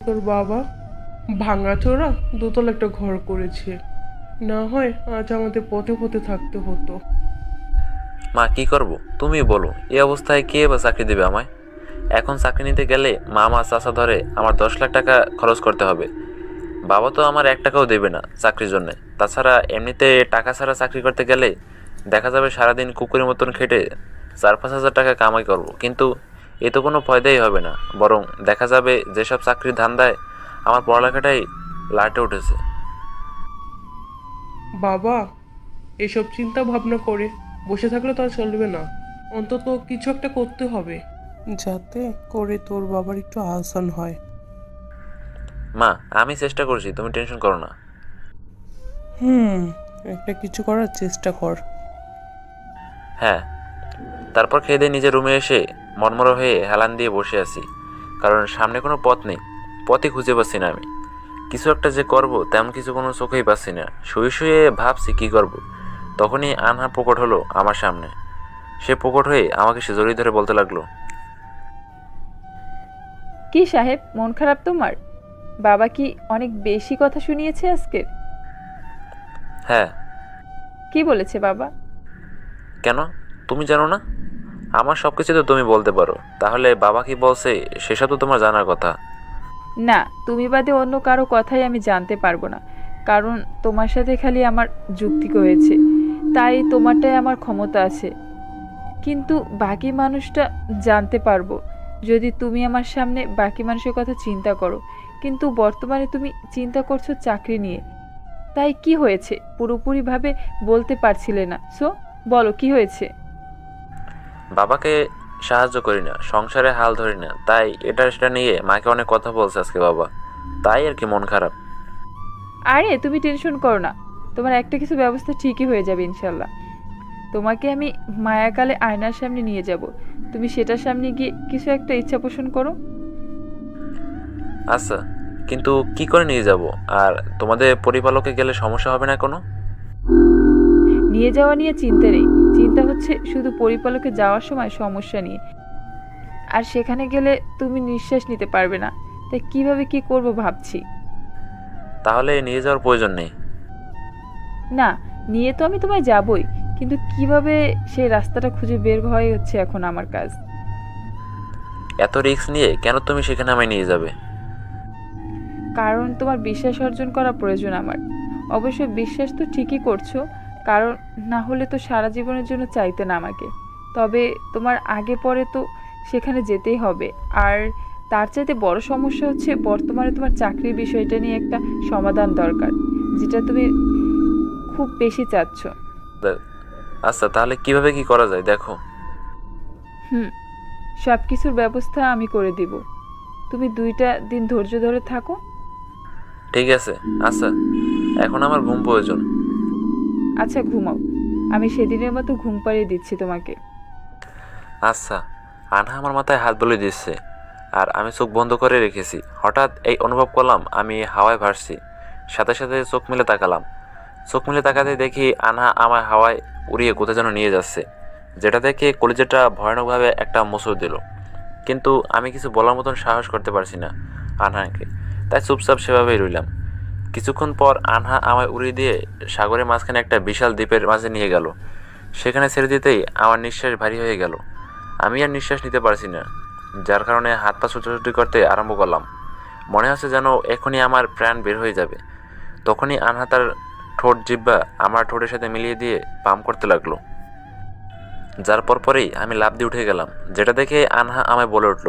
তোর বাবা ভাঙাচোরা দোতলা একটা ঘর করেছে, না হয় আজ আমাদের পথে পথে থাকতে হতো। মা কি করব তুমি বলো, এই অবস্থায় কে বা চাকরি দেবে আমায়? এখন চাকরি নিতে গেলে মামা চাচা ধরে আমার 10 লাখ টাকা খরচ করতে হবে। বাবা তো আমার 1 টাকাও দেবে না চাকরির জন্য। তাছাড়া এমনিতে টাকা ছাড়া চাকরি করতে গেলে দেখা যাবে সারাদিন কুকুরের মতন খেটে 4-5 হাজার টাকা কামাই করব, কিন্তু এ তো কোনো ফায়দাই হবে না। বরং দেখা যাবে যেসব চাকরির ধান্দায় আমার পড়ালেখাটাই লাটে উঠেছে। বাবা, এসব চিন্তা ভাবনা করে বসে থাকলে তো আর চলবে না। অন্তত কিছু একটা করতে হবে, যাতে করে তোর বাবার একটু আহসান হয়। মা আমি চেষ্টা করছি, তুমি টেনশন করো না। হুম, একটা কিছু করার চেষ্টা কর। হ্যাঁ। তারপর খেয়ে দিয়ে নিজের রুমে এসে মনমরা হয়ে হেলান দিয়ে বসে আছি, কারণ সামনে কোনো পথ নেই। পথই খুঁজে পাচ্ছি না আমি। কিছু একটা যে করব তেমন কিছু কোনো চোখেই পাচ্ছি না। শুয়ে শুয়ে ভাবছি কি করব। তখনই আনহা প্রকট হলো আমার সামনে। সে প্রকট হয়ে আমাকে সে জড়িয়ে ধরে বলতে লাগলো, কি সাহেব, মন খারাপ তোমার? বাবা কি অনেক বেশি কথা শুনিয়েছে আজকের? হ্যাঁ। কি বলেছে বাবা? কেন, তুমি জানো না? আমার সব কিছু তো তুমি বলতে পারো, তাহলে বাবা কি বলছে সেসব তো তোমার জানার কথা। না, তুমি বাদে অন্য কারো কথাই আমি জানতে পারবো না, কারণ তোমার সাথে খালি আমার যুক্তি হয়েছে, তাই তোমারটাই আমার ক্ষমতা আছে। কিন্তু বাকি মানুষটা জানতে পারবো যদি তুমি আমার সামনে বাকি মানুষের কথা চিন্তা করো। কিন্তু বর্তমানে তুমি চিন্তা করছো চাকরি নিয়ে, তাই কি হয়েছে পুরোপুরিভাবে বলতে পারছিলে না। সো বলো কি হয়েছে। বাবাকে সাহায্য করি না, সংসারে হাল ধরি না, তাই এটা সেটা নিয়ে মাকে অনেক কথা বলছে আজকে বাবা, তাই আর কি মন খারাপ। আরে তুমি টেনশন করো না, তোমার একটা কিছু ব্যবস্থা ঠিকই হয়ে যাবে ইনশাল্লাহ। তোমাকে আমি মায়াকালে আয়নার সামনে নিয়ে যাব, তুমি সেটার সামনে গিয়ে কিছু একটা ইচ্ছা পোষণ করো। আচ্ছা, কিন্তু কি করে নিয়ে যাব? আর তোমাদের পরিপালকে গেলে সমস্যা হবে না কোনো? নিয়ে যাওয়া নিয়ে চিন্তা নেই, চিন্তা হচ্ছে শুধু পরিপালকে যাওয়ার সময় সমস্যা নিয়ে। আর সেখানে গেলে তুমি নিঃশ্বাস নিতে পারবে না, তাই কিভাবে কি করব ভাবছি। তাহলে নিয়ে যাওয়ার প্রয়োজন নেই। না, নিয়ে তো আমি তোমায় যাবই, কিন্তু কিভাবে সেই রাস্তাটা খুঁজে বের হওয়াই হচ্ছে এখন আমার কাজ। এত রিস্ক নিয়ে কেন তুমি সেখানে আমায় নিয়ে যাবে? কারণ তোমার বিশ্বাস অর্জন করা প্রয়োজন আমার। অবশ্য বিশ্বাস তো ঠিকই করছো, কারণ না হলে তো সারা জীবনের জন্য চাইতে না আমাকে। তবে তোমার আগে পরে তো সেখানে যেতেই হবে। আর তার চাইতে বড় সমস্যা হচ্ছে বর্তমানে তোমার চাকরির বিষয়টা নিয়ে একটা সমাধান দরকার, যেটা তুমি খুব বেশি চাচ্ছ। আচ্ছা, তাহলে কিভাবে কি করা যায় দেখো। হুম, সব কিছুর ব্যবস্থা আমি করে দিব, তুমি 2টা দিন ধৈর্য ধরে থাকো। ঠিক আছে। আচ্ছা, এখন আমার ঘুম প্রয়োজন। আচ্ছা ঘুমাও, আমি সেদিনের মতো ঘুম পাড়িয়ে দিচ্ছি তোমাকে। আচ্ছা। আনহা আমার মাথায় হাত বুলিয়ে দিচ্ছে, আর আমি চোখ বন্ধ করে রেখেছি। হঠাৎ এই অনুভব করলাম আমি হাওয়ায় ভাসছি। সাথে সাথে চোখ মেলে তাকালাম। চোখ মেলে তাকাতে দেখি আনহা আমার হাওয়ায় উড়িয়ে কোথায় যেন নিয়ে যাচ্ছে, যেটা দেখে কলিজাটা ভয়ানকভাবে একটা মোচড় দিল। কিন্তু আমি কিছু বলার মতন সাহস করতে পারছি না আনহাকে, তাই চুপচাপ সেভাবেই রইলাম। কিছুক্ষণ পর আনহা আমায় উড়িয়ে দিয়ে সাগরের মাঝখানে একটা বিশাল দ্বীপের মাঝে নিয়ে গেল। সেখানে ছেড়ে দিতেই আমার নিঃশ্বাস ভারী হয়ে গেল। আমি আর নিঃশ্বাস নিতে পারছি না, যার কারণে হাত পা ছুটোছুটি করতে আরম্ভ করলাম। মনে হচ্ছে যেন এখনই আমার প্রাণ বের হয়ে যাবে। তখনই আনহা তার ঠোঁট জিহ্বা আমার ঠোঁটের সাথে মিলিয়ে দিয়ে পাম্প করতে লাগলো, যার পরেই আমি লাফ দিয়ে উঠে গেলাম, যেটা দেখে আনহা আমায় বলে উঠল,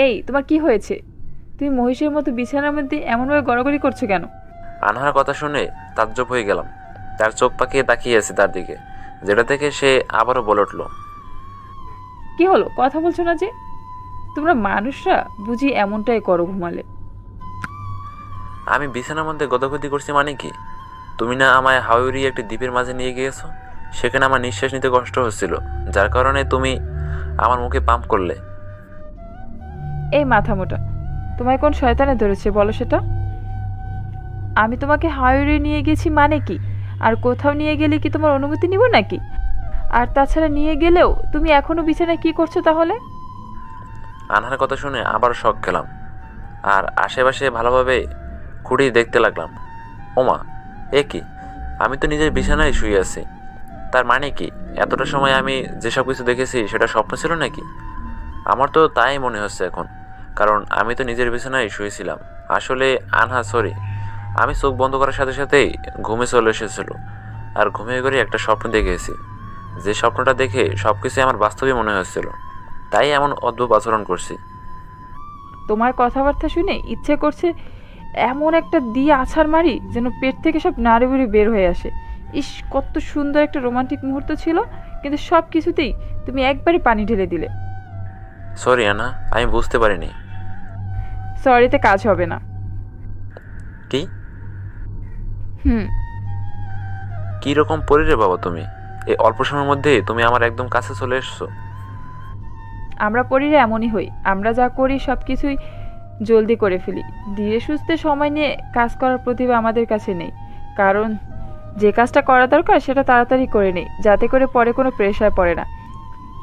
এই তোমার কি হয়েছে? তুমি মহিষের মতো বিছানার মধ্যে এমনভাবে গড়াগড়ি করছো কেন? আনহার কথা শুনে তাজ্জব হয়ে গেলাম। তার চোখ পাকিয়ে তাকিয়ে আছে তার দিকে, যেটা থেকে সে আবারও বলে উঠল, কি হলো, কথা বলছো না যে? তোমরা মানুষরা বুঝি এমনটাই করো ঘুমালে। আমি বিছানার মধ্যে গদগদি করছি মানে কি? তুমি না আমায় হাওড়ি একটি দ্বীপের মাঝে নিয়ে গিয়েছো, সেখানে আমার নিঃশ্বাস নিতে কষ্ট হচ্ছিল, যার কারণে তুমি আমার মুখে পাম্প করলে। এই মাথা মোটা, তোমায় কোন শয়তানে ধরেছে বলো সেটা? আমি তোমাকে হাওড়ে নিয়ে গেছি মানে কি? আর কোথাও নিয়ে গেলে কি তোমার অনুমতি নিব নাকি? আর তাছাড়া নিয়ে গেলেও তুমি এখনো বিছানায় কি করছো তাহলে? আনহার কথা শুনে আবার শক খেলাম। আর আশেপাশে ভালোভাবে খুঁটিয়ে দেখতে লাগলাম। ওমা, এ কি, আমি তো নিজের বিছানায় শুয়ে আছি। তার মানে কি এতটা সময় আমি যেসব কিছু দেখেছি সেটা স্বপ্ন ছিল নাকি? আমার তো তাই মনে হচ্ছে এখন, কারণ আমি তো নিজের বিছানায় শুয়েছিলাম। আসলে আনহা, সরি, আমি চোখ বন্ধ করার সাথে সাথেই ঘুমে চলে এসেছিল, আর ঘুমিয়ে করে একটা স্বপ্ন দেখেছি। যে স্বপ্নটা দেখে সব কিছু আমার বাস্তবে মনে হচ্ছিল, তাই এমন অদ্ভুত আচরণ করছি। তোমার কথাবার্তা শুনে ইচ্ছে করছে এমন একটা দিয়ে আছাড় মারি যেন পেট থেকে সব নাড়িভুড়ি বের হয়ে আসে। ইস, কত সুন্দর একটা রোমান্টিক মুহূর্ত ছিল, কিন্তু সব কিছুতেই তুমি একবারে পানি ঢেলে দিলে। সরি আনহা, আমি বুঝতে পারিনি। সরিতে কাজ হবে না। কি হুম। কি রকম পরি রে বাবা তুমি? এই অল্প সময়ের মধ্যে তুমি আমার একদম কাছে চলে এসছো। আমরা পরিরে এমনই হই, আমরা যা করি সব কিছুই জলদি করে ফেলি। ধীরে সুস্থে সময় নিয়ে কাজ করার প্রতিভা আমাদের কাছে নেই, কারণ যে কাজটা করা দরকার সেটা তাড়াতাড়ি করে নেই, যাতে করে পরে কোনো প্রেশার পড়ে না।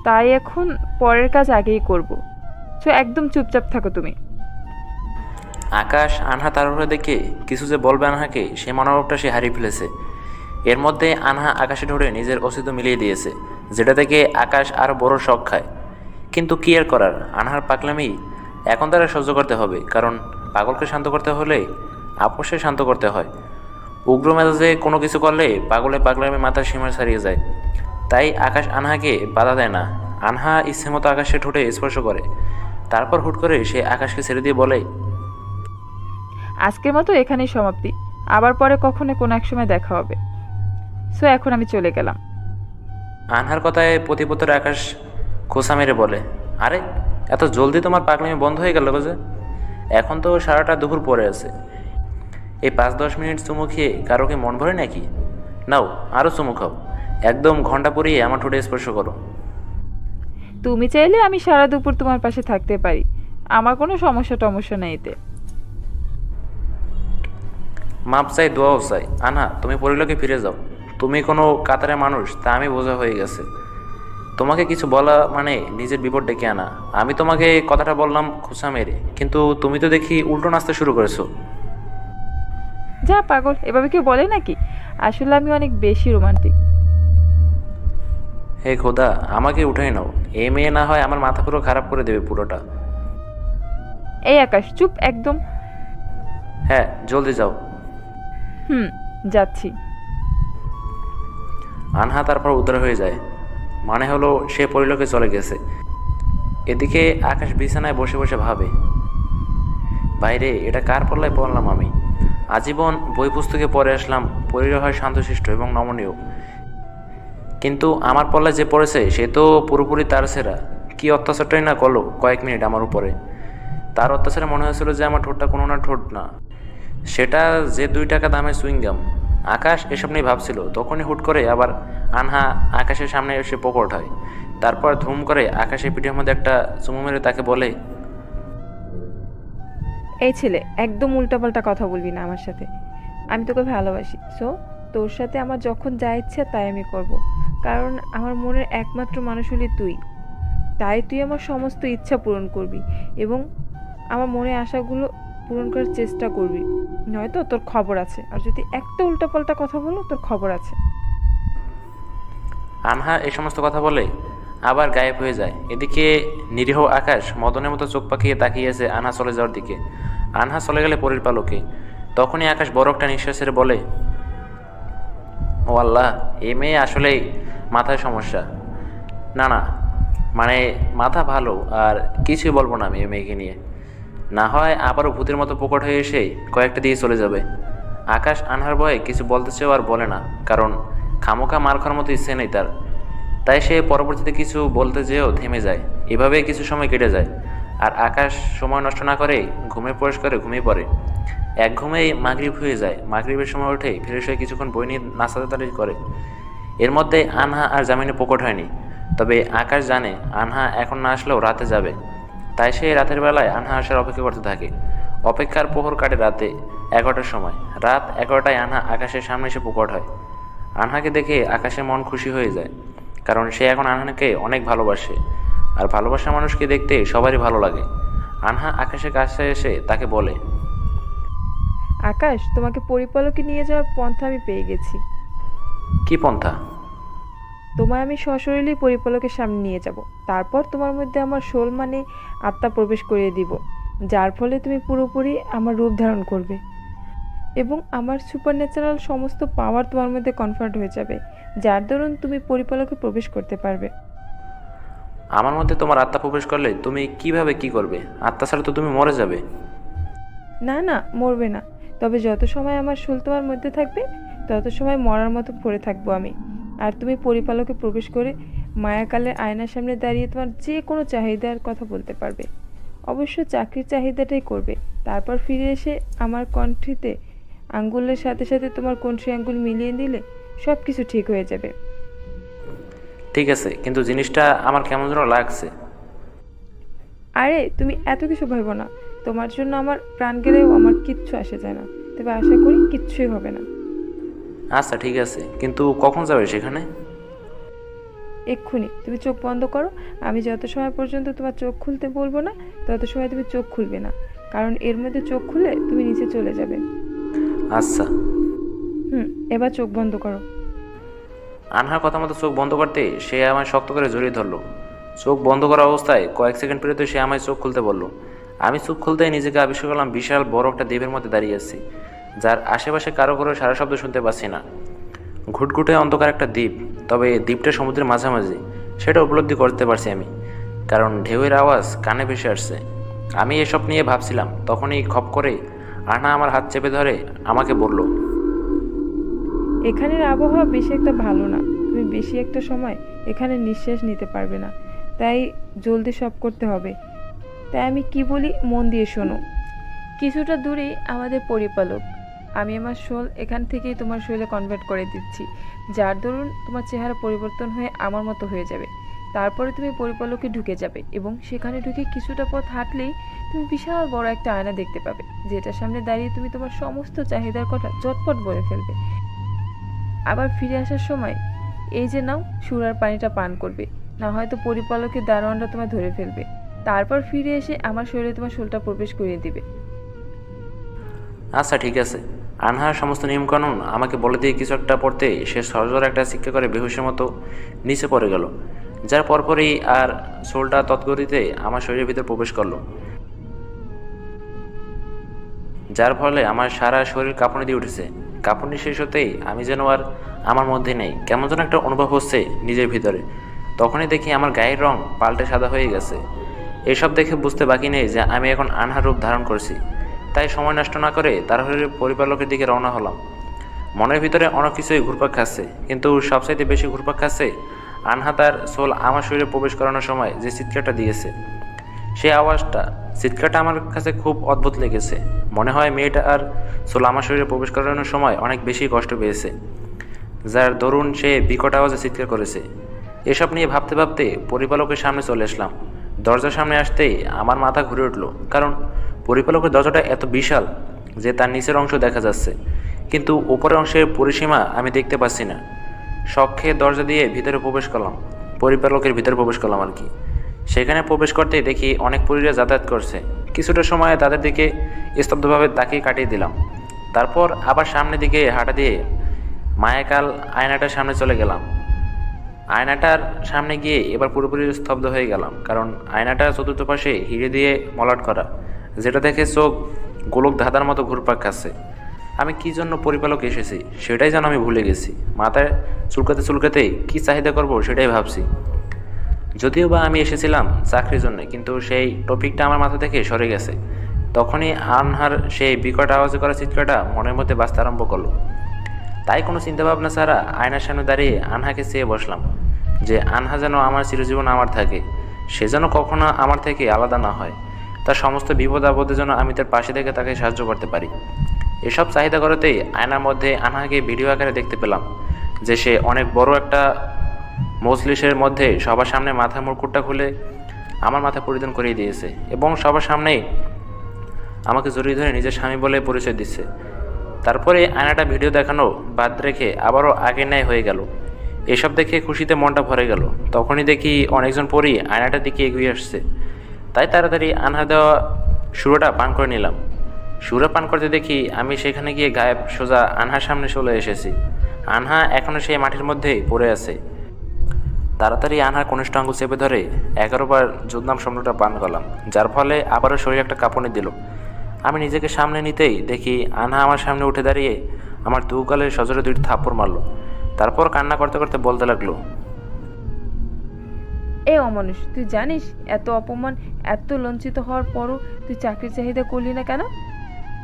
তাই এখন পরের কাজ আগেই করব। সো একদম চুপচাপ থাকো তুমি। আকাশ আনহা তাড়াহুড়ো দেখে কিছু যে বলবে আনহাকে, সে মনোভাবটা সে হারিয়ে ফেলেছে। এর মধ্যে আনহা আকাশে ধরে নিজের অস্তিত্ব মিলিয়ে দিয়েছে, যেটা থেকে আকাশ আরও বড় শখ খায়। কিন্তু কি আর করার, আনহার পাগলামি এখন তারা সহ্য করতে হবে, কারণ পাগলকে শান্ত করতে হলে আপোষে শান্ত করতে হয়। উগ্র মেজাজে কোনো কিছু করলে পাগলামি মাথার সীমা ছাড়িয়ে যায়। তাই আকাশ আনহাকে বাধা দেয় না। আনহা ইচ্ছে মতো আকাশে ঠোঁটে স্পর্শ করে, তারপর হুট করে সে আকাশকে ছেড়ে দিয়ে বলে, আজকের মতো এখানেই সমাপ্তি, আবার পরে কখনো কোনো এক সময় দেখা হবে। সো এখন আমি চলে গেলাম। আনহার কথায় প্রতিপত্তর আকাশ খোসা মেরে বলে, আরে এত জলদি তোমার পাগলামি বন্ধ হয়ে গেল যে? এখন তো সারাটা দুপুর পরে আছে। এই 5-10 মিনিট চুমু খেয়ে কারো কি মন ভরে নাকি? নাও আরও চুমু খাও, একদম ঘন্টা পরিয়ে আমার ঠোঁটে স্পর্শ করো। তুমি চাইলে আমি সারা দুপুর তোমার পাশে থাকতে পারি, আমার কোনো সমস্যা নেই এতে। মাপ চাই, দোয়াও চাই। আনহা, তুমি পরিলোকে ফিরে যাও। তুমি কোনো কাতারে মানুষ তা আমি বোঝা হয়ে গেছে। তোমাকে কিছু বলা মানে নিজের বিপদ ডেকে আনা। আমি তোমাকে কথাটা বললাম খোঁচা মেরে, কিন্তু তুমি তো দেখি উল্টো নাচতে শুরু করেছো। যা পাগল, এভাবে কেউ বলে নাকি? আসলে আমি অনেক বেশি রোমান্টিক। হে খোদা, আমাকে উঠাই নাও। এই মেয়ে না হয় আমার মাথা পুরো খারাপ করে দেবে পুরোটা। এই আকাশ, চুপ একদম। হ্যাঁ, জলদি যাও। যাচ্ছি। আনহা তারপর উদ্ধার হয়ে যায়, মানে হলো সে পরিলোকে চলে গেছে। এদিকে আকাশ বিছানায় বসে বসে ভাবে, বাইরে এটা কার পাল্লায় পড়লাম আমি? আজীবন বই পুস্তকে পড়ে আসলাম পরির হয় শান্তশিষ্ট এবং নমনীয়, কিন্তু আমার পাল্লায় যে পড়েছে সে তো পুরোপুরি তার সেরা। কি অত্যাচারটাই না করলো কয়েক মিনিট আমার উপরে। তার অত্যাচারে মনে হয়েছিল যে আমার ঠোঁটটা কোনো না ঠোঁট না, সেটা যে 2 টাকা দামের সুইংগাম। আকাশ এসব নিয়ে ভাবছিল, তখনই হুট করে আবার আনহা আকাশের সামনে এসে প্রকট হয়। তারপর ধুম করে আকাশের পিঠের মধ্যে একটা চুমু মেরে তাকে বলে, এই ছেলে, একদম উল্টাপাল্টা কথা বলবি না আমার সাথে। আমি তোকে ভালোবাসি, সো তোর সাথে আমার যখন যা ইচ্ছে তাই আমি করব, কারণ আমার মনের একমাত্র মানুষ হলি তুই। তাই তুই আমার সমস্ত ইচ্ছা পূরণ করবি এবং আমার মনের আশাগুলো পূরণ করার চেষ্টা করবি, নয়তো তোর খবর আছে। আর যদি একটা উল্টাপাল্টা কথা বলো, তোর খবর আছে। আনহা এই সমস্ত কথা বলে আবার গায়েব হয়ে যায়। এদিকে নিরীহ আকাশ মদনের মতো চোখ পাকিয়ে তাকিয়েছে আনহা চলে যাওয়ার দিকে। আনহা চলে গেলে পরীর পালকে। তখনই আকাশ বড় একটা নিঃশ্বাস ছেড়ে বলে, ও আল্লাহ, এই মেয়ে আসলেই মাথায় সমস্যা। না, মানে মাথা ভালো, আর কিছুই বলবো না আমি এই মেয়েকে নিয়ে। না হয় আবারও ভূতের মতো প্রকট হয়ে এসে কয়েকটা দিয়ে চলে যাবে। আকাশ আনহার ভয়ে কিছু বলতে চেয়েও আর বলে না, কারণ খামোখা মার খাওয়ার মতো ইচ্ছে নেই তার। তাই সে পরবর্তীতে কিছু বলতে যেয়েও থেমে যায়। এভাবেই কিছু সময় কেটে যায়, আর আকাশ সময় নষ্ট না করে ঘুমে প্রবেশ করে ঘুমিয়ে পড়ে। এক ঘুমেই মাগরিব হয়ে যায়। মাগরিবের সময় উঠে ফ্রেশ হয়ে কিছুক্ষণ বই নিয়ে নাস্তাতাড়ি করে। এর মধ্যে আনহা আর জামিনে প্রকট হয়নি, তবে আকাশ জানে আনহা এখন না আসলেও রাতে যাবে। তাই সে রাতের বেলায় আনহা আসার অপেক্ষা করতে থাকে। অপেক্ষার প্রহর কাটে রাতে 11টার সময়। রাত 11টায় আনহা আকাশের সামনে এসে প্রকট হয়। আনহাকে দেখে আকাশের মন খুশি হয়ে যায়, কারণ সে এখন আনহাকে অনেক ভালোবাসে, আর ভালোবাসা মানুষকে দেখতে সবারই ভালো লাগে। আনহা আকাশের কাছে এসে তাকে বলে, আকাশ, তোমাকে পরিপালকে নিয়ে যাওয়ার পন্থা আমি পেয়ে গেছি। কি পন্থা? তোমায় আমি সশরীরেই পরিপালকের সামনে নিয়ে যাব। তারপর তোমার মধ্যে আমার সোল মানে আত্মা প্রবেশ করিয়ে দিব, যার ফলে তুমি পুরোপুরি আমার রূপ ধারণ করবে এবং আমার সুপারন্যাচারাল সমস্ত পাওয়ার তোমার মধ্যে কনভার্ট হয়ে যাবে, যার দরুন তুমি পরিপালকে প্রবেশ করতে পারবে। আমার মধ্যে তোমার আত্মা প্রবেশ করলে তুমি কিভাবে কি করবে? আত্মা ছাড়া তো তুমি মরে যাবে। না না, মরবে না। তবে যত সময় আমার সোল তোমার মধ্যে থাকবে তত সময় মরার মতো পড়ে থাকবো আমি। আর তুমি পরিপালকে প্রবেশ করে মায়াকালের আয়নার সামনে দাঁড়িয়ে তোমার যে কোনো চাহিদার কথা বলতে পারবে। অবশ্য চাকরির চাহিদাটাই করবে। তারপর ফিরে এসে আমার কণ্ঠিতে আঙ্গুলের সাথে সাথে তোমার কণ্ঠি আঙ্গুল মিলিয়ে দিলে সব কিছু ঠিক হয়ে যাবে। ঠিক আছে, কিন্তু জিনিসটা আমার কেমন যেন লাগছে। আরে তুমি এত কিছু ভাবো না। তোমার জন্য আমার প্রাণ গেলেও আমার কিচ্ছু আসে যায় না। তবে আশা করি কিচ্ছুই হবে না। আচ্ছা ঠিক আছে, কিন্তু কখন যাবে সেখানে? এক্ষুনি। তুমি চোখ বন্ধ করো। আমি যত সময় পর্যন্ত তোমার চোখ খুলতে বলবো না তত সময় তুমি চোখ খুলবে না, কারণ এর মধ্যে চোখ খুলে তুমি নিচে চলে যাবে। আচ্ছা। এবার চোখ বন্ধ করো। আনহার কথা মতো চোখ বন্ধ করতে সে আমায় শক্ত করে জড়িয়ে ধরলো। চোখ বন্ধ করা অবস্থায় কয়েক সেকেন্ড পেরিয়ে সে আমায় চোখ খুলতে বলল। আমি চোখ খুলতেই নিজেকে আবিষ্কার করলাম বিশাল বড় একটা দ্বীপের মধ্যে দাঁড়িয়ে আছি, যার আশেপাশে কারো সারা শব্দ শুনতে পাচ্ছি না। ঘুটঘুটে অন্ধকার একটা দ্বীপ, তবে দ্বীপটা সমুদ্রের মাঝামাঝি সেটা উপলব্ধি করতে পারছি আমি, কারণ ঢেউয়ের আওয়াজ কানে ভেসে আসছে। আমি এসব নিয়ে ভাবছিলাম, তখনই খপ করে আনহা আমার হাত চেপে ধরে আমাকে বলল, এখানের আবহাওয়া বেশি একটা ভালো না। তুমি বেশি একটা সময় এখানে নিঃশ্বাস নিতে পারবে না, তাই জলদি সব করতে হবে। তাই আমি কি বলি মন দিয়ে শোনো। কিছুটা দূরেই আমাদের পরিপালক। আমি আমার শোল এখান থেকেই তোমার শরীরে কনভার্ট করে দিচ্ছি, যার দরুন তোমার চেহারা পরিবর্তন হয়ে আমার মতো হয়ে যাবে। তারপরে তুমি পরিপালকে ঢুকে যাবে এবং সেখানে ঢুকে কিছুটা পথ হাঁটলেই তুমি বিশাল বড় একটা আয়না দেখতে পাবে, যেটার সামনে দাঁড়িয়ে তুমি তোমার সমস্ত চাহিদার কথা চটপট বলে ফেলবে। আবার ফিরে আসার সময় এই যে নাও সুরার পানিটা পান করবে, না হয়তো পরিপালকের দারোয়ানরা তোমায় ধরে ফেলবে। তারপর ফিরে এসে আমার শরীরে তোমার শোলটা প্রবেশ করিয়ে দিবে। আচ্ছা ঠিক আছে। আনহার সমস্ত নিয়মকানুন আমাকে বলে দিয়ে কিছু একটা পড়তে সে সজোর একটা শিক্ষা করে বেহুশের মতো নিচে পড়ে গেল, যার পরপরই আর সোলটা তৎগতিতে আমার শরীরের ভিতর প্রবেশ করলো, যার ফলে আমার সারা শরীর কাঁপুনি দিয়ে উঠেছে। কাঁপুনি শেষ হতেই আমি যেন আর আমার মধ্যে নেই, কেমন যেন একটা অনুভব হচ্ছে নিজের ভিতরে। তখনই দেখি আমার গায়ের রং পাল্টে সাদা হয়ে গেছে। এসব দেখে বুঝতে বাকি নেই যে আমি এখন আনহার রূপ ধারণ করছি। তাই সময় নষ্ট না করে তাড়াহুড়ো পরিপালকের দিকে রওনা হলাম। মনের ভিতরে অনেক কিছুই ঘুরপাক খাচ্ছে, কিন্তু সবচাইতে বেশি ঘুরপাক খাচ্ছে আনহা তার সোল আমার শরীরে প্রবেশ করানোর সময় যে চিৎকারটা দিয়েছে। সেই চিৎকারটা আমার কাছে খুব অদ্ভুত লেগেছে। মনে হয় মেয়েটা আর সোল আমার শরীরে প্রবেশ করানোর সময় অনেক বেশি কষ্ট পেয়েছে, যার দরুন সে বিকট আওয়াজে চিৎকার করেছে। এসব নিয়ে ভাবতে ভাবতে পরিপালকের সামনে চলে আসলাম। দরজার সামনে আসতেই আমার মাথা ঘুরে উঠল, কারণ পরিপালকের দরজাটা এত বিশাল যে তার নিচের অংশ দেখা যাচ্ছে, কিন্তু উপরের অংশের পরিসীমা আমি দেখতে পাচ্ছি না। শখ খেয়ে দরজা দিয়ে ভিতরে প্রবেশ করলাম, পরিপালকের ভিতরে প্রবেশ করলাম আর কি। সেখানে প্রবেশ করতেই দেখি অনেক পরীরা যাতায়াত করছে। কিছুটা সময় তাদের দিকে স্তব্ধভাবে তাকিয়ে কাটিয়ে দিলাম। তারপর আবার সামনের দিকে হাঁটা দিয়ে মায়াকাল আয়নাটার সামনে চলে গেলাম। আয়নাটার সামনে গিয়ে এবার পুরোপুরি স্তব্ধ হয়ে গেলাম, কারণ আয়নাটা চতুর্থ পাশে হিরে দিয়ে মলাট করা, যেটা দেখে চোখ গোলক ধাঁধার মতো ঘুরপাক খাচ্ছে। আমি কি জন্য পরিপালক এসেছি সেটাই যেন আমি ভুলে গেছি। মাথায় চুলকাতে চুলকাতে কী চাহিদা করব সেটাই ভাবছি। যদিও বা আমি এসেছিলাম চাকরির জন্য, কিন্তু সেই টপিকটা আমার মাথা থেকে সরে গেছে। তখনই আনহার সেই বিকট আওয়াজে করা চিৎকারটা মনের মধ্যে বাঁচতে আরম্ভ করলো। তাই কোনো চিন্তাভাবনা ছাড়া আয়নার সামনে দাঁড়িয়ে আনহাকে চেয়ে বসলাম, যে আনহা যেন আমার চিরজীবন আমার থাকে, সে যেন কখনো আমার থেকে আলাদা না হয়। তার সমস্ত বিপদ আপদে যেন আমি তার পাশে থেকে তাকে সাহায্য করতে পারি। এসব চাহিদা করাতেই আয়নার মধ্যে আনহাকে ভিডিও আকারে দেখতে পেলাম, যে সে অনেক বড় একটা মজলিসের মধ্যে সবার সামনে মাথার মুকুটটা খুলে আমার মাথায় পরিধান করিয়ে দিয়েছে এবং সবার সামনেই আমাকে জড়িয়ে ধরে নিজের স্বামী বলে পরিচয় দিচ্ছে। তারপরে আয়নাটা ভিডিও দেখানো বাদ রেখে আবারও আগের ন্যায় হয়ে গেল। এসব দেখে খুশিতে মনটা ভরে গেল। তখনই দেখি অনেকজন পরই আয়নাটার দিকে এগিয়ে আসছে। তাই তাড়াতাড়ি আনহা দেওয়া সুরোটা পান করে নিলাম। সুরা পান করতে দেখি আমি সেখানে গিয়ে গায়েব সোজা আনহার সামনে চলে এসেছি। আনহা এখনও সেই মাটির মধ্যেই পড়ে আছে। তাড়াতাড়ি আনহার কনিষ্ঠ আঙুল চেপে ধরে 11 বার যুদ্ধনাম সম্রাটটা পান করলাম, যার ফলে আবারও শরীরে একটা কাঁপুনি দিল। আমি নিজেকে সামনে নিতেই দেখি আনহা আমার সামনে উঠে দাঁড়িয়ে আমার দু গালে সজোরে 2টি থাপ্পড় মারলো। তারপর কান্না করতে করতে বলতে লাগলো, এ অমানুষ, তুই জানিস এত অপমান, এত লজ্জিত হওয়ার পরও তুই চাকরির চাহিদা করলি না কেন?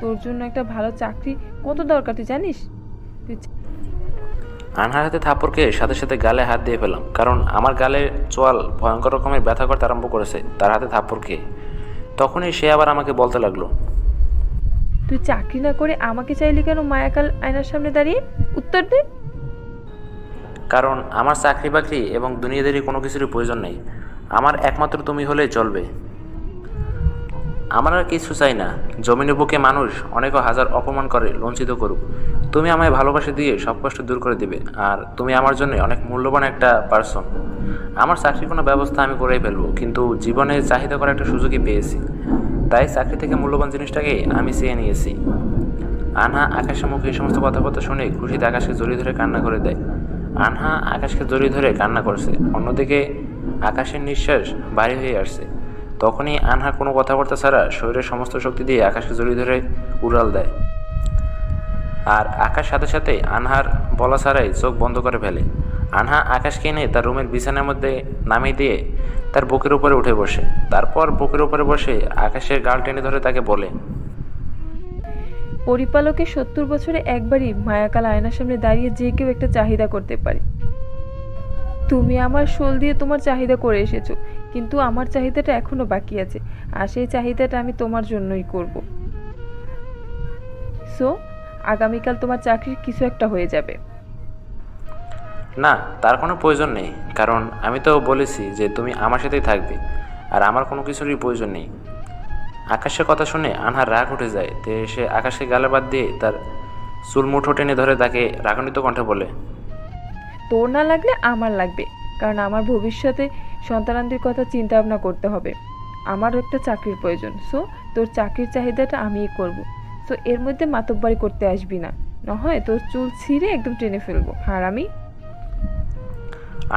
তোর জন্য একটা ভালো চাকরি কত দরকার তুই জানিস? তুই আনহার হাতে থাপ্পড় খেয়ে সাথে সাথে গালে হাত দিয়ে ফেলাম, কারণ আমার গালের চোয়াল ভয়ঙ্কর রকমের ব্যথা করতে আরম্ভ করেছে তার হাতে থাপ্পড় খেয়ে। তখনই সে আবার আমাকে বলতে লাগলো, তুই চাকরি না করে আমাকে চাইলি কেন মায়াকাল আয়নার সামনে দাঁড়িয়ে? উত্তর দে। কারণ আমার চাকরি বাকরি এবং দুনিয়াদারি কোনো কিছুরই প্রয়োজন নেই। আমার একমাত্র তুমি হলেই চলবে। আমার আর কিছু চাই না। জমিনের বুকে মানুষ অনেক হাজার অপমান করে, লঞ্চিত করুক, তুমি আমায় ভালোবাসা দিয়ে সব কষ্ট দূর করে দিবে। আর তুমি আমার জন্য অনেক মূল্যবান একটা পার্সন। আমার চাকরির কোনো ব্যবস্থা আমি করেই ফেলবো, কিন্তু জীবনে চাহিদা করার একটা সুযোগই পেয়েছি, তাই চাকরি থেকে মূল্যবান জিনিসটাকে আমি চেয়ে নিয়েছি। আনহা আকাশের মুখে এই সমস্ত কথাবার্তা শুনে খুশিতে আকাশকে জড়িয়ে ধরে কান্না করে দেয়। আনহা আকাশকে জড়িয়ে ধরে কান্না করছে, অন্যদিকে আকাশের নিঃশ্বাস ভারী হয়ে আসছে। তখনই আনহা কোনো কথাবার্তা ছাড়া শরীরের সমস্ত শক্তি দিয়ে আকাশকে জড়িয়ে ধরে উড়াল দেয়। আর আকাশ সাথে সাথে আনহার বলা ছাড়াই চোখ বন্ধ করে ফেলে। আনহা আকাশকে এনে তার রুমের বিছানার মধ্যে নামিয়ে দিয়ে তার বুকের উপরে উঠে বসে। তারপর বুকের উপরে বসে আকাশের গাল টেনে ধরে তাকে বলে, পরিপালকের 70 বছরে একবারই মায়াকাল আয়নার সামনে দাঁড়িয়ে যে কেউ একটা চাহিদা করতে পারে। তুমি আমার শোল দিয়ে তোমার চাহিদা করে এসেছো, কিন্তু আমার চাহিদাটা এখনো বাকি আছে, আর সেই চাহিদাটা আমি তোমার জন্যই করব। সো আগামীকাল তোমার চাকরির কিছু একটা হয়ে যাবে। না, তার কোনো প্রয়োজন নেই, কারণ আমি তো বলেছি যে তুমি আমার সাথেই থাকবে, আর আমার কোনো কিছুরই প্রয়োজন নেই। আকাশের কথা শুনে আনহার রাগ উঠে যায়। তে সে আকাশকে গালে বাদ দিয়ে তার চুল মুঠো টেনে ধরে তাকে রাগান্বিত কণ্ঠে বলে, তোর না লাগলে আমার লাগবে, কারণ আমার ভবিষ্যতে সন্তানাদির কথা চিন্তা ভাবনা করতে হবে। আমারও একটা চাকরির প্রয়োজন। সো তোর চাকরির চাহিদাটা আমিই করব। সো এর মধ্যে মাতব্বারি করতে আসবি না, নহয় তোর চুল ছিঁড়ে একদম টেনে ফেলবো। আর আমি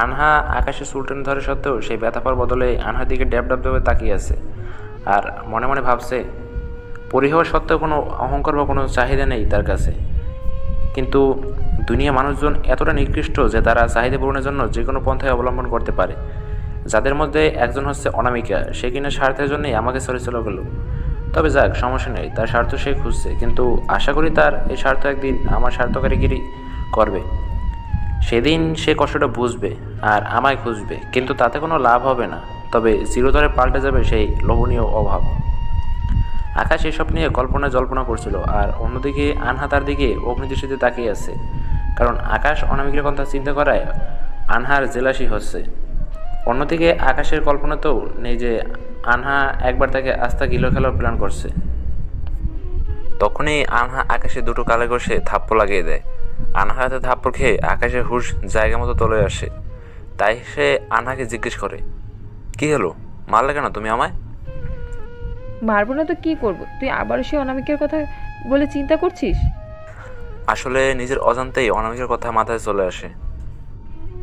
আনহা আকাশে চুল টেনে ধরে সত্ত্বেও সেই ব্যথা পাওয়ার বদলে আনহার দিকে ড্যাব ড্যাব ভেবে তাকিয়ে আছে, আর মনে মনে ভাবছে পরি হওয়া সত্ত্বেও কোনো অহংকার বা কোনো চাহিদা নেই তার কাছে। কিন্তু দুনিয়া মানুষজন এতটা নিকৃষ্ট যে তারা চাহিদা পূরণের জন্য যে কোনো পন্থায় অবলম্বন করতে পারে। যাদের মধ্যে একজন হচ্ছে অনামিকা, সে কিনা স্বার্থের জন্যই আমাকে ছেড়ে চলে গেল। তবে যাক, সমস্যা নেই, তার স্বার্থ সে খুঁজছে, কিন্তু আশা করি তার এই স্বার্থ একদিন আমার স্বার্থকারীগিরি করবে। সেদিন সে কষ্টটা বুঝবে আর আমায় খুঁজবে, কিন্তু তাতে কোনো লাভ হবে না, তবে চিরতরে পাল্টে যাবে সেই লোভনীয় অভাব। আকাশ এসব নিয়ে কল্পনা জল্পনা করছিল, আর অন্যদিকে আনহা তার দিকে অগ্নিদৃষ্টিতে তাকিয়ে আছে, কারণ আকাশ অনামিকের কথা চিন্তা করায় আনহার জেলাসি হচ্ছে। অন্যদিকে আকাশের কল্পনাতেও নেই যে আনহা একবার তাকে আস্থা গিলো খেলার প্ল্যান করছে। তখনই আনহা আকাশে দুটো কালে ঘষে থাপ্পড় লাগিয়ে দেয়। আনহার হাতে থাপ্পড় খেয়ে আকাশের হুঁশ জায়গা মতো চলে আসে। তাই সে আনহাকে জিজ্ঞেস করে, কি হলো, মারলে কেন তুমি আমায়? মারবো না তো কি করব? তুই আবারও সে অনামিকের কথা বলে চিন্তা করছিস? আসলে নিজের অজান্তেই অনামিকের কথা মাথায় চলে আসে।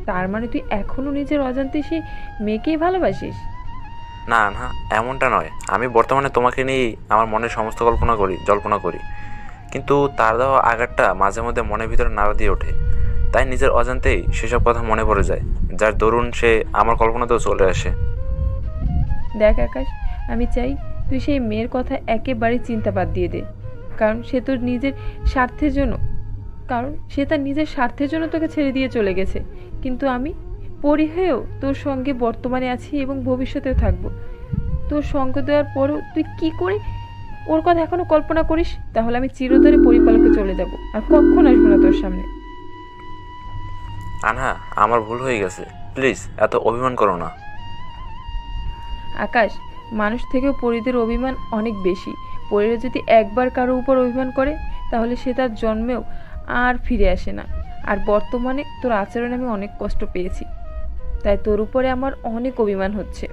তার মানে তুই এখনো নিজের অজান্তে সেই মেয়েকেই ভালোবাসিস? না না, এমনটা নয়। আমি বর্তমানে তোমাকে নিয়েই আমার মনের সমস্ত জল্পনা করি, কিন্তু তার দেওয়া আঘাতটা মাঝে মধ্যে মনের ভিতরে নাড়া দিয়ে ওঠে। তাই নিজের অজান্তেই সেসব কথা মনে পড়ে যায়, যার দরুন সে আমার কল্পনাতেও চলে আসে। দেখ আকাশ, আমি চাই তুই সেই মেয়ের কথা একেবারে চিন্তা বাদ দিয়ে দে, কারণ সে তার নিজের স্বার্থের জন্য তোকে ছেড়ে দিয়ে চলে গেছে। কিন্তু আমি পরি হয়েও তোর সঙ্গে বর্তমানে আছি এবং ভবিষ্যতেও থাকবো। তোর সঙ্গ দেওয়ার পরও তুই কি করে ওর কথা এখনো কল্পনা করিস? তাহলে আমি চিরতরে পরিপালকে চলে যাব, আর কখন আসবো না তোর সামনে। আনহা, আমার ভুল হয়ে গেছে, প্লিজ এত অভিমান করো না। আকাশ, মানুষ থেকেও পরীদের অভিমান অনেক বেশি। পরীরা যদি একবার কারো উপর অভিমান করে, তাহলে সে তার জন্মেও আর ফিরে আসে না। আর বর্তমানে তোর আচরণে আমি অনেক কষ্ট পেয়েছি, তাই তোর উপরে আমার অনেক অভিমান হচ্ছে।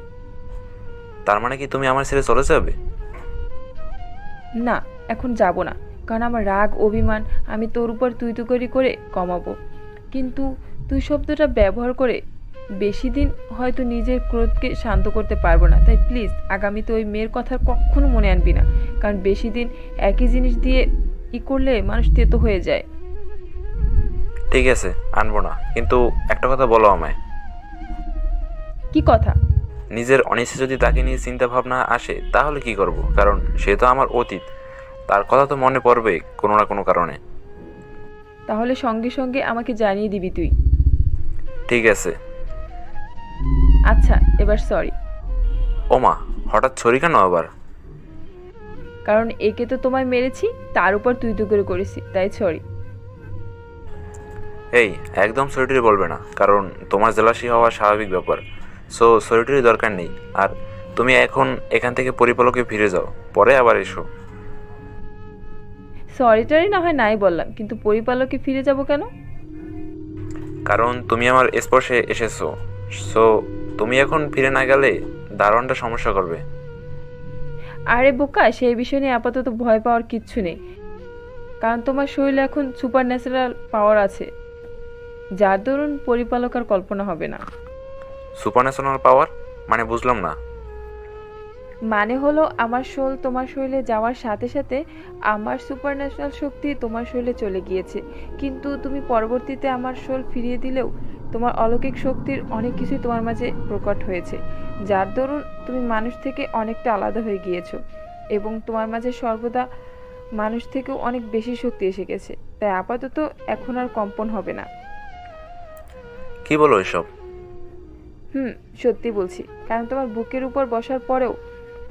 তার মানে কি তুমি আমার ছেড়ে চলে যাবে? না, এখন যাব না, কারণ আমার রাগ অভিমান আমি তোর উপর তুই তুকরি করে কমাবো। কিন্তু তুই শব্দটা ব্যবহার করে বেশি দিন হয়তো নিজের ক্রোধকে শান্ত করতে পারবো না। তাই প্লিজ আগামীতে ওই মেয়ের কথা কখনো মনে আনবি না, কারণ বেশি দিন একই জিনিস দিয়ে করলে মানুষ তেতো হয়ে যায়। ঠিক আছে, আনবো না, কিন্তু একটা কথা বলো আমায়। কি কথা? নিজের অনিচ্ছা যদি তাকে নিয়ে চিন্তা ভাবনা আসে তাহলে কি করব? কারণ সে তো আমার অতীত, তার কথা তো মনে পড়বে কোনো না কোনো কারণে। তাহলে সঙ্গে সঙ্গে আমাকে জানিয়ে দিবি তুই। ঠিক আছে। আচ্ছা, এবার সরি। ওমা, হঠাৎ ছড়ি কেন আবার? কারণ একে তো তোমায় মেরেছি, তার উপর তুই তুই করে করেছি, তাই সরি। এই, একদম সরিটরি বলবে না, কারণ তোমার জেলাসি হওয়া স্বাভাবিক ব্যাপার। সো সরিটরি দরকার নেই। আর তুমি এখন এখান থেকে পরিপালকে ফিরে যাও, পরে আবার এসো। সরিটারি না হয় নাই বললাম, কিন্তু পরিপালকে ফিরে যাব কেন? কারণ তুমি আমার স্পর্শে এসেছো। সো তুমি এখন ফিরে না গেলে দারোয়ানটা সমস্যা করবে। আরে বোকা, সেই বিষয় নিয়ে আপাতত ভয় পাওয়ার কিচ্ছু নেই, কারণ তোমার শরীরে এখন সুপার ন্যাচারাল পাওয়ার আছে, যার দরুন পরিপালক আর কল্পনা হবে না। সুপারন্যাশনাল পাওয়ার মানে বুঝলাম না। মানে হলো আমার সোল তোমার শরীরে যাওয়ার সাথে সাথে আমার সুপার ন্যাচারাল শক্তি তোমার শরীরে চলে গিয়েছে, কিন্তু তুমি পরবর্তীতে আমার সোল ফিরিয়ে দিলেও তোমার অলৌকিক শক্তির অনেক কিছুই তোমার মাঝে প্রকট হয়েছে, যার দরুন তুমি মানুষ থেকে অনেকটা আলাদা হয়ে গিয়েছো এবং তোমার মাঝে সর্বদা মানুষ থেকেও অনেক বেশি শক্তি এসে গেছে। তাই আপাতত এখন আর কম্পন হবে না। কি বলো এসব? সত্যি বলছি, কারণ তোমার বুকের উপর বসার পরেও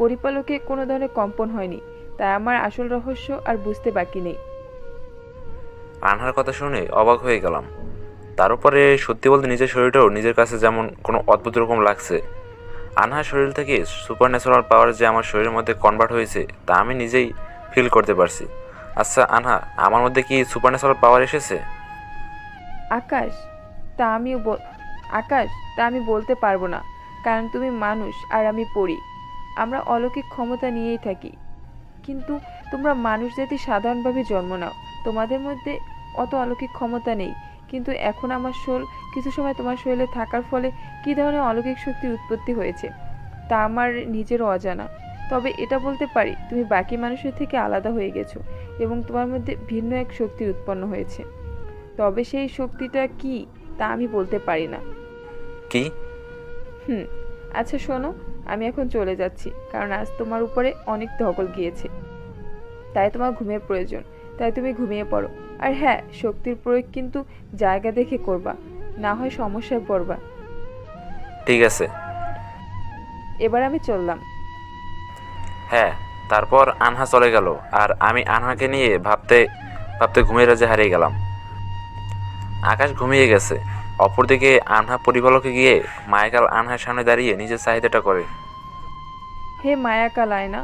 পরিপালকে কোনো ধরনের কম্পন হয়নি, তাই আমার আসল রহস্য আর বুঝতে বাকি নেই। আনহার কথা শুনে অবাক হয়ে গেলাম। তার উপরে সত্যি বলতে নিজের শরীরটাও নিজের কাছে যেমন কোনো অদ্ভুত রকম লাগছে। আনহার শরীর থেকে সুপার ন্যাচারাল পাওয়ার যে আমার শরীরের মধ্যে কনভার্ট হয়েছে তা আমি নিজেই ফিল করতে পারছি। আচ্ছা আনহা, আমার মধ্যে কি সুপার ন্যাচারাল পাওয়ার এসেছে? আকাশ, তা আমিও আকাশ, তা আমি বলতে পারবো না, কারণ তুমি মানুষ আর আমি পড়ি, আমরা অলৌকিক ক্ষমতা নিয়েই থাকি। কিন্তু তোমরা মানুষ জাতি সাধারণভাবে জন্ম নাও, তোমাদের মধ্যে অত অলৌকিক ক্ষমতা নেই, কিন্তু এখন আমার শোল কিছু সময় তোমার শরীরে থাকার ফলে কী ধরনের অলৌকিক শক্তির উৎপত্তি হয়েছে তা আমার নিজেরও অজানা। তবে এটা বলতে পারি তুমি বাকি মানুষের থেকে আলাদা হয়ে গেছো এবং তোমার মধ্যে ভিন্ন এক শক্তির উৎপন্ন হয়েছে। তবে সেই শক্তিটা কি তা আমি বলতে পারি না। কি? আচ্ছা শোনো, আমি এখন চলে যাচ্ছি, কারণ আজ তোমার উপরে অনেক ধকল গিয়েছে, তাই তোমার ঘুমের প্রয়োজন, তাই তুমি ঘুমিয়ে পড়ো। আর হ্যাঁ, শক্তির প্রয়োগ কিন্তু জায়গা দেখে করবা, না হয় সমস্যায় পড়বা। ঠিক আছে। এবার আমি চললাম। হ্যাঁ, তারপর আনহা চলে গেল আর আমি আনহাকে নিয়ে ভাবতে ভাবতে ঘুমের রাজে হারিয়ে গেলাম। আকাশ ঘুমিয়ে গেছে। অপরদিকে আনহা পরিপালকে গিয়ে মায়াকাল আনহার সামনে দাঁড়িয়ে নিজের চাহিদাটা করে। হে মায়াকাল আয়না,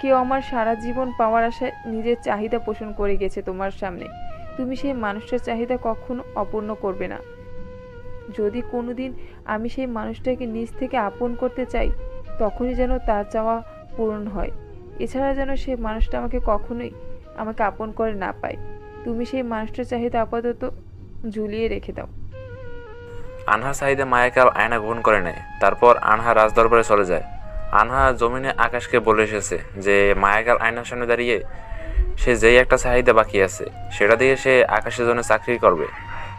কেউ আমার সারা জীবন পাওয়ার আশায় নিজের চাহিদা পোষণ করে গেছে তোমার সামনে, তুমি সেই মানুষটার চাহিদা কখনো অপূর্ণ করবে না। যদি কোনোদিন আমি সেই মানুষটাকে নিজ থেকে আপন করতে চাই, তখনই যেন তার চাওয়া পূরণ হয়, এছাড়া যেন সেই মানুষটা কখনোই আমাকে আপন করে না পায়। তুমি সেই মানুষটার চাহিদা আপাতত ঝুলিয়ে রেখে দাও। আনহার চাহিদা মায়াকাল আয়না গ্রহণ করে নেয়। তারপর আনহা রাজদরবারে চলে যায়। আনহা জমিনে আকাশকে বলে এসেছে যে মায়াকাল আয়নার সামনে দাঁড়িয়ে সে যেই একটা চাহিদা বাকি আছে সেটা দিয়ে সে আকাশের জন্য চাকরি করবে,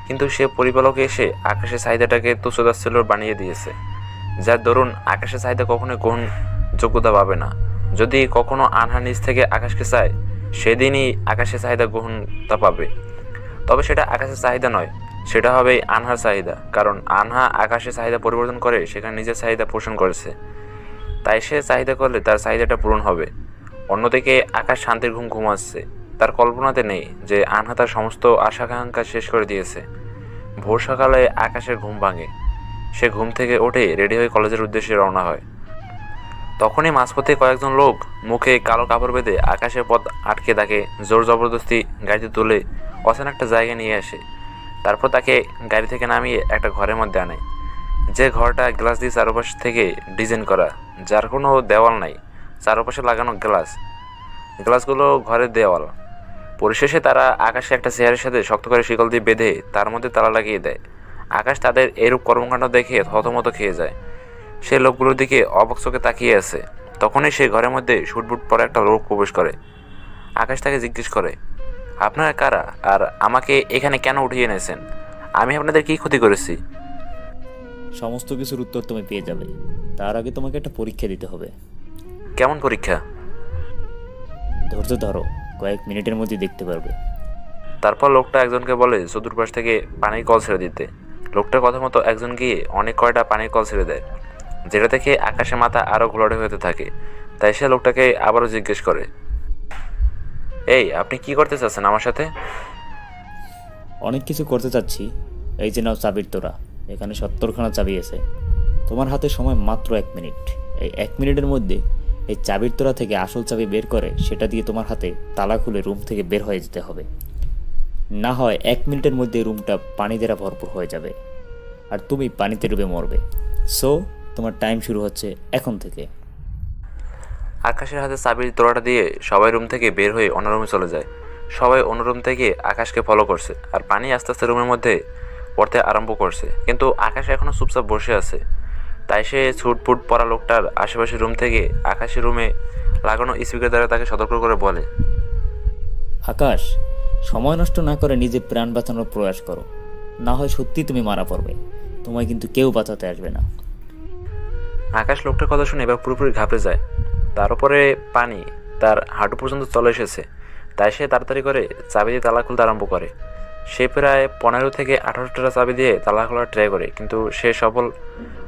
কিন্তু সে পরিপালকে এসে আকাশের চাহিদাটাকে তুচ্ছতাচ্ছিল্য বানিয়ে দিয়েছে, যার দরুন আকাশের চাহিদা কখনোই গ্রহণযোগ্যতা পাবে না। যদি কখনো আনহা নিজ থেকে আকাশকে চায়, সেদিনই আকাশের চাহিদা গ্রহণতা পাবে। তবে সেটা আকাশের চাহিদা নয়, সেটা হবে আনহার চাহিদা, কারণ আনহা আকাশের চাহিদা পরিবর্তন করে সেখানে নিজের চাহিদা পোষণ করেছে, তাই সে চাহিদা করলে তার চাহিদাটা পূরণ হবে। অন্যদিকে আকাশ শান্তির ঘুম ঘুমাচ্ছে, তার কল্পনাতে নেই যে আনহা তার সমস্ত আশাকাঙ্ক্ষা শেষ করে দিয়েছে। ভোর সকালে আকাশের ঘুম ভাঙে, সে ঘুম থেকে উঠে রেডি হয়ে কলেজের উদ্দেশ্যে রওনা হয়। তখনই মাঝপথে কয়েকজন লোক মুখে কালো কাপড় বেঁধে আকাশের পথ আটকে তাকে জোর জবরদস্তি গাড়িতে তুলে অচেনা একটা জায়গায় নিয়ে আসে। তারপর তাকে গাড়ি থেকে নামিয়ে একটা ঘরের মধ্যে আনে, যে ঘরটা গ্লাস দিয়ে চারপাশ থেকে ডিজাইন করা, যার কোনো দেওয়াল নাই, চারপাশে লাগানো গ্লাসগুলো ঘরের দেওয়াল। পরিশেষে তারা আকাশে একটা চেয়ারের সাথে শক্ত করে শিকল দিয়ে বেঁধে তার মধ্যে তালা লাগিয়ে দেয়। আকাশ তাদের এরূপ কর্মকাণ্ড দেখে থতমত খেয়ে যায়। সে লোকগুলোর দিকে অবাক চোখে তাকিয়ে আছে। তখনই সেই ঘরের মধ্যে শুটবুট পরে একটা লোক প্রবেশ করে। আকাশ তাকে জিজ্ঞেস করে, আপনারা কারা, আর আমাকে এখানে কেন উঠিয়ে এনেছেন? আমি আপনাদের কী ক্ষতি করেছি? সমস্ত কিছুর উত্তর তুমি পেয়ে যাবে। তার আগে তোমাকে একটা পরীক্ষা দিতে হবে। কেমন পরীক্ষা? ধৈর্য ধরো, কয়েক মিনিটের মধ্যে দেখতে পারবে। তারপর লোকটা একজনকে বলে চতুর্পাশ থেকে পানির কল ছেড়ে দিতে। লোকটার কথা মতো একজন গিয়ে অনেক কয়টা পানির কল ছেড়ে দেয়, যেটা থেকে আকাশে মাথা আরও ঘোলাটে হতে থাকে। তাই সে লোকটাকে আবারও জিজ্ঞেস করে, এই আপনি কি করতে চাচ্ছেন আমার সাথে? অনেক কিছু করতে চাচ্ছি। এই যে নাও চাবির তোরা, এখানে 70খানা চাবি আছে। তোমার হাতে সময় মাত্র 1 মিনিট। এই 1 মিনিটের মধ্যে এই চাবির তোরা থেকে আসল চাবি বের করে সেটা দিয়ে তোমার হাতে তালা খুলে রুম থেকে বের হয়ে যেতে হবে। না হয় 1 মিনিটের মধ্যে রুমটা পানি দ্বারা ভরপুর হয়ে যাবে আর তুমি পানিতে ডুবে মরবে। সো তোমার টাইম শুরু হচ্ছে এখন থেকে। আকাশের হাতে চাবির তোড়াটা দিয়ে সবাই রুম থেকে বের হয়ে অন্য রুমে চলে যায়। সবাই অন্য রুম থেকে আকাশকে ফলো করছে, আর পানি আস্তে আস্তে রুমের মধ্যে পড়তে আরম্ভ করছে। কিন্তু আকাশ এখনও চুপচাপ বসে আছে। তাই সে ছুটপুট পড়া লোকটার আশেপাশে রুম থেকে আকাশের রুমে লাগানো স্পিকার দ্বারা তাকে সতর্ক করে বলে, আকাশ, সময় নষ্ট না করে নিজে প্রাণ বাঁচানোর প্রয়াস করো, না হয় সত্যি তুমি মারা পড়বে। তোমায় কিন্তু কেউ বাঁচাতে আসবে না। আকাশ লোকটার কথা শুনে এবার পুরোপুরি ঘাবড়ে যায়। তার উপরে পানি তার হাঁটু পর্যন্ত চলে এসেছে। তাই সে তাড়াতাড়ি করে চাবি দিয়ে তালা খুলতে আরম্ভ করে। সে প্রায় 15 থেকে 18টা চাবি দিয়ে তালা খোলার ট্রাই করে, কিন্তু সে সফল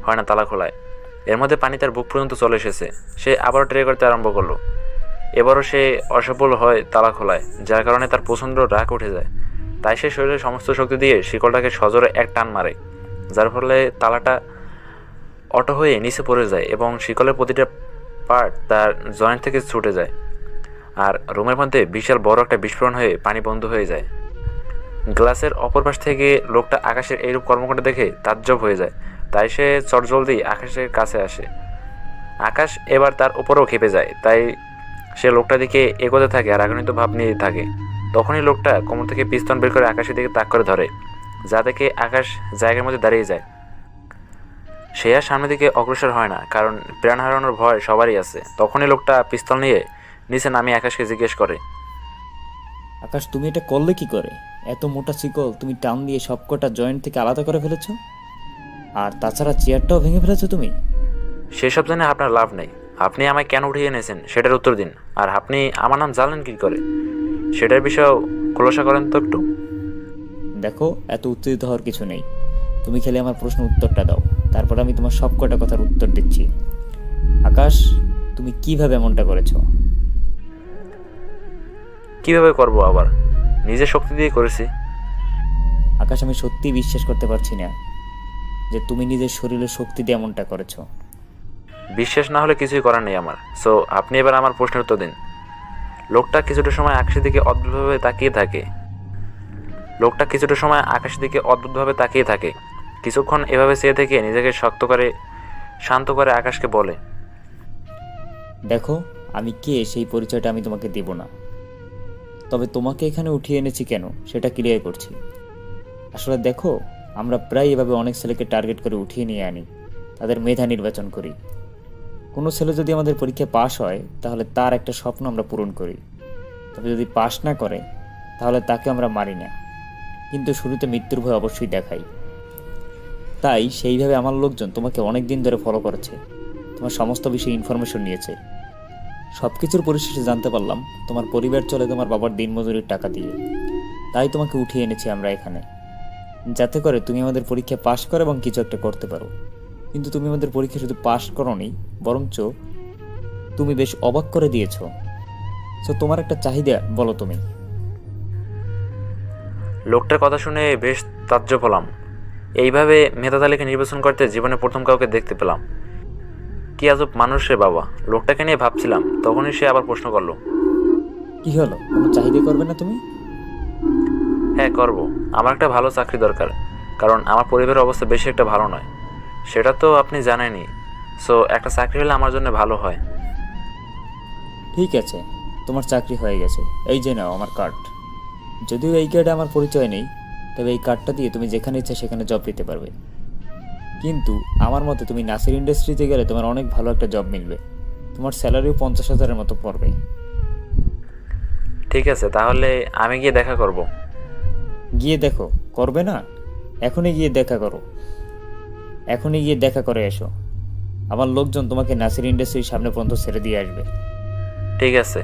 হয় না তালা খোলায়। এর মধ্যে পানি তার বুক পর্যন্ত চলে এসেছে। সে আবারও ট্রাই করতে আরম্ভ করলো। এবারও সে অসফল হয় তালা খোলায়, যার কারণে তার প্রচণ্ড রাগ উঠে যায়। তাই সে শরীরের সমস্ত শক্তি দিয়ে শিকলটাকে সজোরে এক টান মারে, যার ফলে তালাটা অটো হয়ে নিচে পড়ে যায় এবং শিকলের প্রতিটা পার্ট তার জয়েন্ট থেকে ছুটে যায়। আর রুমের মধ্যে বিশাল বড় একটা বিস্ফোরণ হয়ে পানি বন্ধ হয়ে যায়। গ্লাসের অপর পাশ থেকে লোকটা আকাশের এইরূপ কর্মকাণ্ড দেখে তাজ্জব হয়ে যায়। তাই সে চটজলদি আকাশের কাছে আসে। আকাশ এবার তার উপরেও খেপে যায়। তাই সে লোকটার দিকে এগোতে থাকে আর রাগান্বিত ভাব নিয়ে থাকে। তখনই লোকটা কোমর থেকে পিস্তল বের করে আকাশের দিকে তাক করে ধরে, যা দেখে আকাশ জায়গার মধ্যে দাঁড়িয়ে যায়। সে আর সামনের দিকে অগ্রসর হয় না, কারণ প্রাণ হারানোর ভয় সবারই আছে। তখনই লোকটা পিস্তল নিয়ে নিচে নামিয়ে আকাশকে জিজ্ঞেস করে, আকাশ, তুমি এটা করলে কি করে? এত মোটা শিকল তুমি টান দিয়ে সবকটা জয়েন্ট থেকে আলাদা করে ফেলেছো, আর তাছাড়া চেয়ারটাও ভেঙে ফেলেছো তুমি। সেসব জানে আপনার লাভ নেই। আপনি আমায় কেন উঠিয়ে এনেছেন সেটার উত্তর দিন। আর আপনি আমার নাম জানলেন কী করে সেটার বিষয়েও খোলাসা করেন তো একটু। দেখো, এত উত্তেজিত হওয়ার কিছু নেই। তুমি খেলে আমার প্রশ্নের উত্তরটা দাও, তারপর আমি তোমার সবকটা কথার উত্তর দিচ্ছি। আকাশ, তুমি কিভাবে এমনটা করেছো? কিভাবে করব আবার? নিজের শক্তি দিয়ে করেছি। আকাশ, আমি সত্যিই বিশ্বাস করতে পারছি না যে তুমি নিজের শরীরের শক্তি দিয়ে এমনটা করেছো। বিশ্বাস না হলে কিছুই করার নেই আমার। সো আপনি এবার আমার প্রশ্নের উত্তর দিন। লোকটা কিছুটা সময় আকাশের দিকে অদ্ভুতভাবে তাকিয়ে থাকে। কিছুক্ষণ এভাবে চেয়ে থেকে নিজেকে শান্ত করে আকাশকে বলে, দেখো, আমি কে সেই পরিচয়টা আমি তোমাকে দেব না। তবে তোমাকে এখানে উঠিয়ে এনেছি কেন সেটা ক্লিয়ার করছি। আসলে দেখো, আমরা প্রায় এভাবে অনেক ছেলেকে টার্গেট করে উঠিয়ে নিয়ে আনি, তাদের মেধা নির্বাচন করি। কোনো ছেলে যদি আমাদের পরীক্ষায় পাশ হয় তাহলে তার একটা স্বপ্ন আমরা পূরণ করি। তবে যদি পাশ না করে তাহলে তাকে আমরা মারি না, কিন্তু শুরুতে মৃত্যুর ভয় অবশ্যই দেখাই। তাই সেইভাবে আমার লোকজন তোমাকে অনেক দিন ধরে ফলো করেছে, তোমার সমস্ত বিষয়ে ইনফরমেশন নিয়েছে। সব কিছুর পরিশেষে জানতে পারলাম তোমার পরিবার চলে তোমার বাবার দিনমজুরির টাকা দিয়ে। তাই তোমাকে উঠিয়ে এনেছি আমরা এখানে, যাতে করে তুমি আমাদের পরীক্ষা পাশ করো এবং কিছু একটা করতে পারো। কিন্তু তুমি আমাদের পরীক্ষা শুধু পাশ করোনি, বরঞ্চ তুমি বেশ অবাক করে দিয়েছ। সো তোমার একটা চাহিদা বলো তুমি। লোকটার কথা শুনে বেশ তাজ্জব হলাম। এইভাবে মেধা তালিকা নির্বাচন করতে জীবনে প্রথম কাউকে দেখতে পেলাম। কি আজব মানুষ রে বাবা। লোকটাকে নিয়ে ভাবছিলাম, তখনই সে আবার প্রশ্ন করলো, কি হলো, কোনো চাহিদা করবে না তুমি? হ্যাঁ করব। আমার একটা ভালো চাকরি দরকার, কারণ আমার পরিবারের অবস্থা বেশি একটা ভালো নয়, সেটা তো আপনি জানেনই। সো একটা চাকরি হলে আমার জন্য ভালো হয়। ঠিক আছে, তোমার চাকরি হয়ে গেছে, এই যে নাও আমার কার্ড। যদিও এই কার্ডে আমার পরিচয় নেই, তবে এই কার্ডটা দিয়ে তুমি যেখানে ইচ্ছা সেখানে জব পেতে পারবে। কিন্তু আমার মতে তুমি নাসির ইন্ডাস্ট্রিতে গেলে তোমার অনেক ভালো একটা জব মিলবে, তোমার স্যালারিও 50,000-এর মতো পড়বে। ঠিক আছে, তাহলে আমি গিয়ে দেখা করব। গিয়ে দেখো, করবে না? এখনই গিয়ে দেখা করো, এখনই গিয়ে দেখা করে এসো। আমার লোকজন তোমাকে নাসির ইন্ডাস্ট্রির সামনে পর্যন্ত ছেড়ে দিয়ে আসবে। ঠিক আছে।